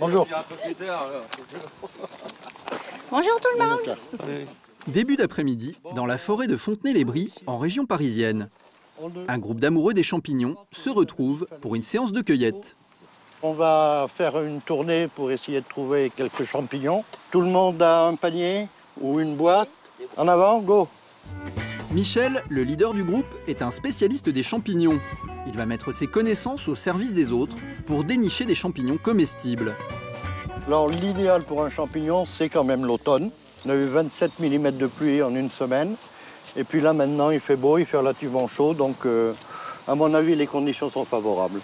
Bonjour. Bonjour tout le monde. Début d'après-midi, dans la forêt de Fontenay-les-Bris, en région parisienne. Un groupe d'amoureux des champignons se retrouve pour une séance de cueillette. On va faire une tournée pour essayer de trouver quelques champignons. Tout le monde a un panier ou une boîte. En avant, go! Michel, le leader du groupe, est un spécialiste des champignons. Il va mettre ses connaissances au service des autres pour dénicher des champignons comestibles. Alors l'idéal pour un champignon, c'est quand même l'automne. On a eu 27 mm de pluie en une semaine. Et puis là maintenant, il fait beau, il fait relativement chaud. Donc à mon avis, les conditions sont favorables.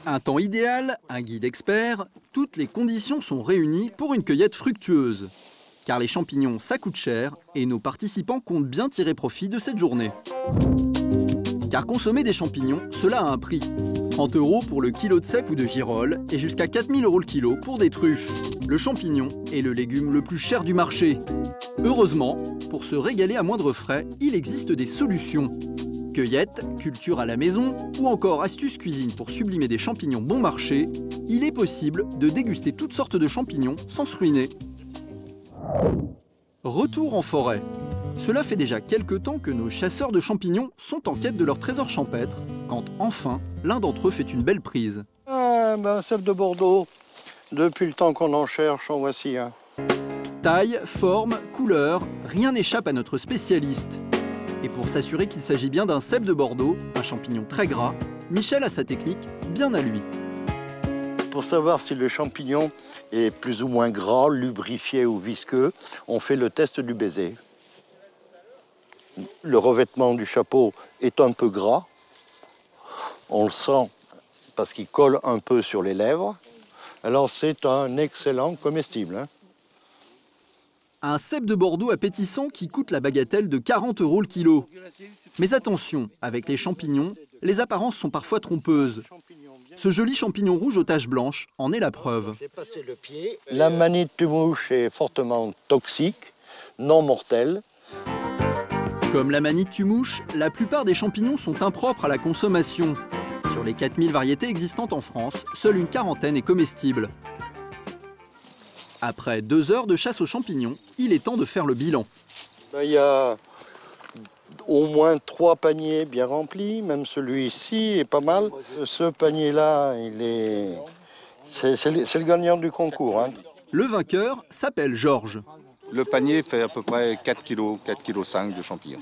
Un temps idéal, un guide expert, toutes les conditions sont réunies pour une cueillette fructueuse. Car les champignons, ça coûte cher et nos participants comptent bien tirer profit de cette journée. Car consommer des champignons, cela a un prix. 30 € pour le kilo de cèpe ou de girolles et jusqu'à 4 000 € le kilo pour des truffes. Le champignon est le légume le plus cher du marché. Heureusement, pour se régaler à moindre frais, il existe des solutions. Cueillette, culture à la maison ou encore astuces cuisine pour sublimer des champignons bon marché, il est possible de déguster toutes sortes de champignons sans se ruiner. Retour en forêt. Cela fait déjà quelques temps que nos chasseurs de champignons sont en quête de leur trésor champêtre, quand enfin, l'un d'entre eux fait une belle prise. Un cèpe de Bordeaux. Depuis le temps qu'on en cherche, en voici un. Taille, forme, couleur, rien n'échappe à notre spécialiste. Et pour s'assurer qu'il s'agit bien d'un cèpe de Bordeaux, un champignon très gras, Michel a sa technique bien à lui. Pour savoir si le champignon est plus ou moins gras, lubrifié ou visqueux, on fait le test du baiser. Le revêtement du chapeau est un peu gras. On le sent parce qu'il colle un peu sur les lèvres. Alors c'est un excellent comestible. Un cèpe de Bordeaux appétissant qui coûte la bagatelle de 40 € le kilo. Mais attention, avec les champignons, les apparences sont parfois trompeuses. Ce joli champignon rouge aux taches blanches en est la preuve. La manite de mouche est fortement toxique, non mortelle. Comme la manite tue-mouche, la plupart des champignons sont impropres à la consommation. Sur les 4000 variétés existantes en France, seule une quarantaine est comestible. Après 2 heures de chasse aux champignons, il est temps de faire le bilan. Il y a au moins 3 paniers bien remplis, même celui-ci est pas mal. Ce panier-là, c'est le gagnant du concours. Le vainqueur s'appelle Georges. Le panier fait à peu près 4 kg, 4,5 kg de champignons.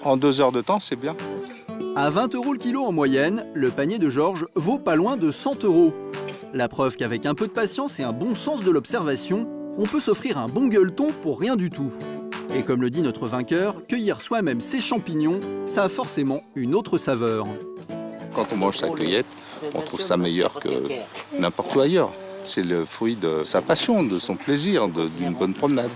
En 2 heures de temps, c'est bien. À 20 € le kilo en moyenne, le panier de Georges vaut pas loin de 100 €. La preuve qu'avec un peu de patience et un bon sens de l'observation, on peut s'offrir un bon gueuleton pour rien du tout. Et comme le dit notre vainqueur, cueillir soi-même ses champignons, ça a forcément une autre saveur. Quand on mange sa cueillette, on trouve ça meilleur que n'importe où ailleurs. C'est le fruit de sa passion, de son plaisir, d'une bonne promenade.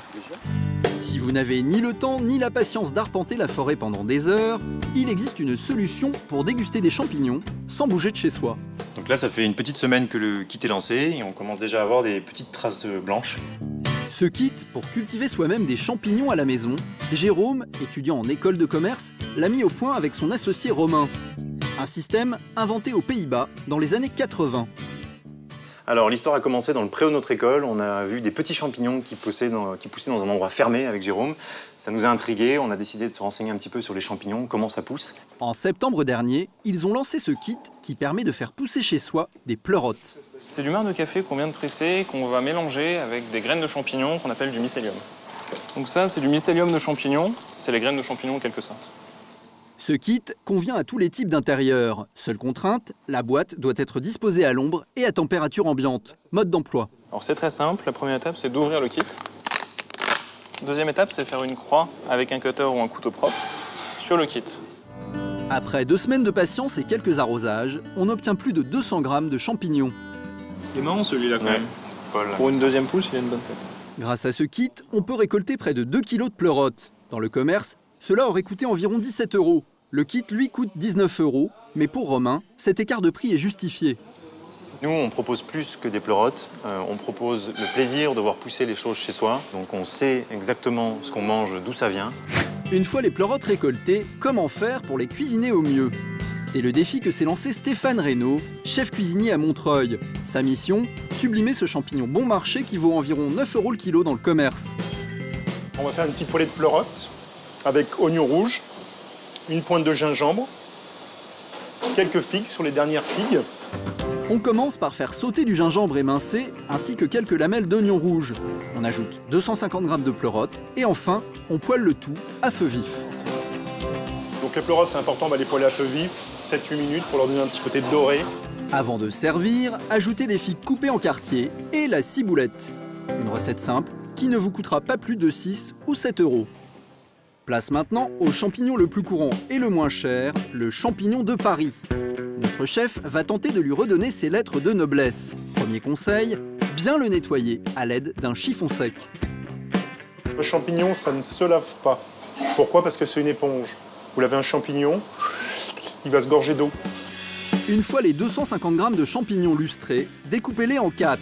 Si vous n'avez ni le temps ni la patience d'arpenter la forêt pendant des heures, il existe une solution pour déguster des champignons sans bouger de chez soi. Donc là, ça fait une petite semaine que le kit est lancé et on commence déjà à avoir des petites traces blanches. Ce kit pour cultiver soi-même des champignons à la maison, Jérôme, étudiant en école de commerce, l'a mis au point avec son associé Romain. Un système inventé aux Pays-Bas dans les années 80. Alors l'histoire a commencé dans le préau de notre école. On a vu des petits champignons qui poussaient dans un endroit fermé avec Jérôme. Ça nous a intrigués. On a décidé de se renseigner un petit peu sur les champignons, comment ça pousse. En septembre dernier, ils ont lancé ce kit qui permet de faire pousser chez soi des pleurotes. C'est du marc de café qu'on vient de presser et qu'on va mélanger avec des graines de champignons qu'on appelle du mycélium. Donc ça, c'est du mycélium de champignons. C'est les graines de champignons en quelque sorte. Ce kit convient à tous les types d'intérieurs. Seule contrainte, la boîte doit être disposée à l'ombre et à température ambiante. Mode d'emploi. Alors c'est très simple. La première étape, c'est d'ouvrir le kit. Deuxième étape, c'est faire une croix avec un cutter ou un couteau propre sur le kit. Après 2 semaines de patience et quelques arrosages, on obtient plus de 200 g de champignons. Il est marrant celui-là quand même. Pour une deuxième pousse, il a une bonne tête. Grâce à ce kit, on peut récolter près de 2 kg de pleurotes. Dans le commerce, cela aurait coûté environ 17 €. Le kit, lui, coûte 19 €, mais pour Romain, cet écart de prix est justifié. Nous, on propose plus que des pleurotes. On propose le plaisir de voir pousser les choses chez soi. Donc on sait exactement ce qu'on mange, d'où ça vient. Une fois les pleurotes récoltées, comment faire pour les cuisiner au mieux? C'est le défi que s'est lancé Stéphane Reynaud, chef cuisinier à Montreuil. Sa mission, sublimer ce champignon bon marché qui vaut environ 9 € le kilo dans le commerce. On va faire une petite poêlée de pleurote avec oignon rouge, une pointe de gingembre, quelques figues sur les dernières figues. On commence par faire sauter du gingembre émincé ainsi que quelques lamelles d'oignon rouge. On ajoute 250 g de pleurote et enfin, on poêle le tout à feu vif. Donc les pleurotes, c'est important, on va les poêler à feu vif, 7-8 minutes pour leur donner un petit côté doré. Avant de servir, ajoutez des figues coupées en quartiers et la ciboulette. Une recette simple qui ne vous coûtera pas plus de 6 ou 7 €. Place maintenant au champignon le plus courant et le moins cher, le champignon de Paris. Notre chef va tenter de lui redonner ses lettres de noblesse. Premier conseil, bien le nettoyer à l'aide d'un chiffon sec. Le champignon, ça ne se lave pas. Pourquoi? Parce que c'est une éponge. Vous lavez un champignon, il va se gorger d'eau. Une fois les 250 g de champignons lustrés, découpez-les en 4.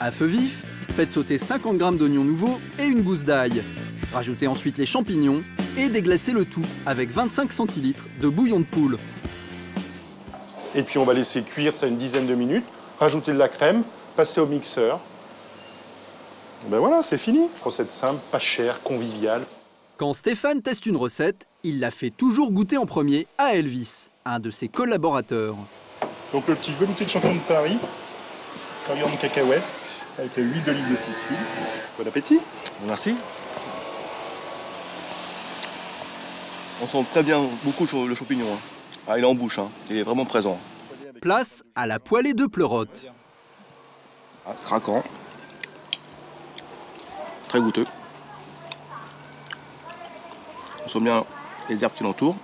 À feu vif, faites sauter 50 g d'oignons nouveaux et une gousse d'ail. Rajoutez ensuite les champignons et déglacez le tout avec 25 centilitres de bouillon de poule. Et puis on va laisser cuire ça une dizaine de minutes, rajouter de la crème, passer au mixeur. Ben voilà, c'est fini. Recette simple, pas chère, conviviale. Quand Stéphane teste une recette, il la fait toujours goûter en premier à Elvis, un de ses collaborateurs. Donc le petit velouté de champignon de Paris, coriandre cacahuète, avec l'huile d'olive de Sicile. Bon appétit. Merci. On sent très bien beaucoup le champignon. Hein. Ah, il est en bouche, hein. Il est vraiment présent. Place à la poêlée de pleurote. Ah, craquant. Très goûteux. On sent bien les herbes qui l'entourent.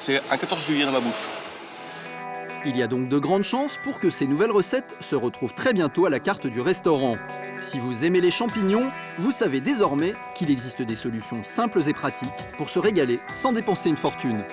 C'est un 14 juillet dans ma bouche. Il y a donc de grandes chances pour que ces nouvelles recettes se retrouvent très bientôt à la carte du restaurant. Si vous aimez les champignons, vous savez désormais qu'il existe des solutions simples et pratiques pour se régaler sans dépenser une fortune.